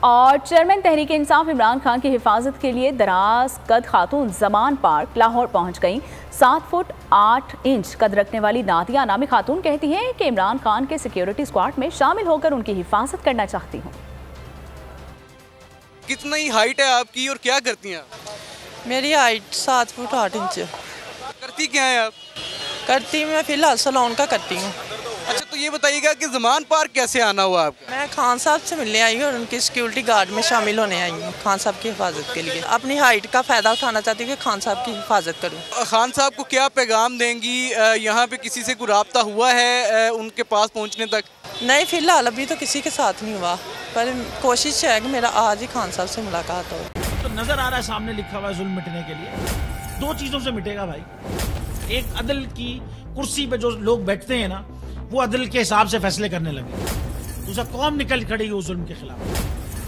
और चेयरमैन तहरीक इंसाफ इमरान खान की हिफाजत के लिए दराज कद खातून जमान पार्क लाहौर पहुंच गईं। 7 फुट 8 इंच कद रखने वाली नादिया नामी खातून कहती हैं कि इमरान खान के सिक्योरिटी स्क्वाड में शामिल होकर उनकी हिफाजत करना चाहती हूँ। कितनी हाइट है आपकी और क्या करती हैं आप? मेरी हाइट 7 फुट 8 इंच। करती क्या है आप? करती मैं फिलहाल सलोन का करती हूँ। अच्छा, तो ये बताइएगा कि ज़मान पार्क कैसे आना हुआ आपका? मैं खान साहब से मिलने आई हूँ और उनकी सिक्योरिटी गार्ड में शामिल होने आई हूँ खान साहब की हिफाजत के लिए। अपनी हाइट का फ़ायदा उठाना चाहती हूँ कि खान साहब की हिफाजत करूँ। खान साहब को क्या पैगाम देंगी? यहाँ पे किसी से कोई रब्ता हुआ है उनके पास पहुँचने तक? नहीं, फिलहाल अभी तो किसी के साथ नहीं हुआ, पर कोशिश है कि मेरा आज ही खान साहब से मुलाकात हो। तो नज़र आ रहा है सामने लिखा हुआ है जुल्म मिटने के लिए 2 चीज़ों से मिटेगा भाई। एक, अदल की कुर्सी पे जो लोग बैठते हैं ना, वो अदल के हिसाब से फैसले करने लगे। दूसरा, कौम निकल खड़ेगी उस जुल्म के खिलाफ,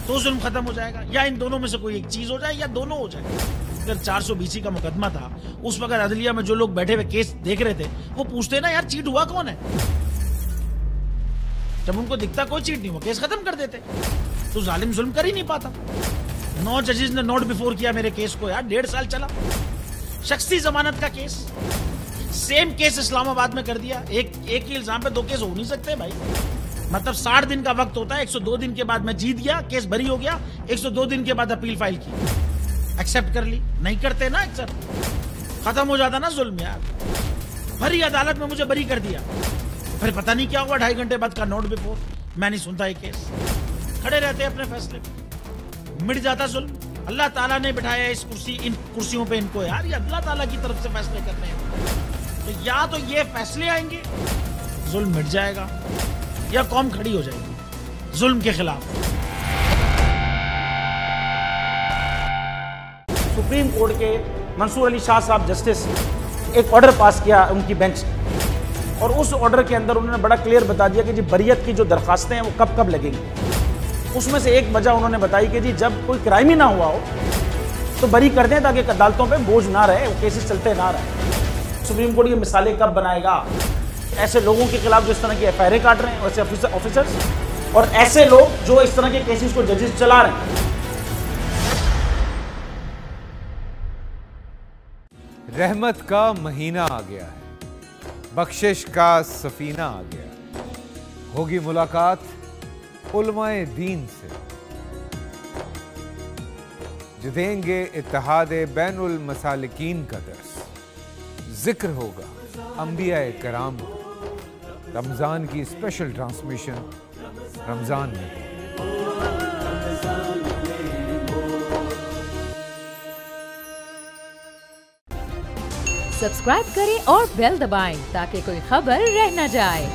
तो जुल्म खत्म हो जाएगा। या इन दोनों में से कोई एक चीज हो जाए या दोनों हो जाए। अगर 420 का मुकदमा था, उस वक्त अदलिया में जो लोग बैठे हुए केस देख रहे थे वो पूछते ना, यार चीट हुआ कौन है? जब उनको दिखता कोई चीट नहीं हुआ, केस खत्म कर देते। तो जालिम जुल्म कर ही नहीं पाता। 9 जजेस ने नोट बिफोर किया मेरे केस को यार, 1.5 साल चला। शख्सी जमानत का केस, सेम केस इस्लामाबाद में कर दिया। एक ही इल्जाम पे 2 केस हो नहीं सकते भाई। मतलब 60 दिन का वक्त होता है। 102 दिन के बाद मैं जीत गया, केस बरी हो गया। 102 दिन के बाद अपील फाइल की, एक्सेप्ट कर ली। नहीं करते ना एक्सेप्ट, खत्म हो जाता ना जुल्म यार। भरी अदालत में मुझे बरी कर दिया, फिर पता नहीं क्या हुआ 2.5 घंटे बाद का नोट बिफोर। मैं नहीं सुनता ये केस, खड़े रहते अपने फैसले पे, मिट जाता जुल्म। अल्लाह ताला ने बिठाया इन कुर्सियों पे इनको यार, ये अल्लाह ताला की तरफ से फैसले करने हैं। तो या तो ये फैसले आएंगे, जुल्म मिट जाएगा, या कौम खड़ी हो जाएगी जुल्म के खिलाफ। सुप्रीम कोर्ट के मंसूर अली शाह साहब जस्टिस एक ऑर्डर पास किया उनकी बेंच ने, और उस ऑर्डर के अंदर उन्होंने बड़ा क्लियर बता दिया कि जी बरियत की जो दरखास्तें हैं वो कब कब लगेंगी। उसमें से एक वजह उन्होंने बताई कि जी जब कोई क्राइम ही ना हुआ हो तो बरी कर दें, ताकि अदालतों पे बोझ ना रहे, वो केसेस चलते ना रहे। सुप्रीम कोर्ट ये मिसालें कब बनाएगा? ऐसे लोगों के खिलाफ जो इस तरह की एफआईआर काट रहे हैं, वैसे ऑफिसर्स, और ऐसे लोग जो इस तरह के केसेस को जजेस चला रहे हैं। रहमत का महीना आ गया है, बख्शिश का सफीना आ गया। होगी मुलाकात उलमाए दीन से, जो देंगे इत्तेहादे बैनुल मसालिकीन का दर्स। जिक्र होगा अंबियाए कराम का। रमजान की स्पेशल ट्रांसमिशन रमजान में। सब्सक्राइब करें और बेल दबाएं ताकि कोई खबर रह न जाए।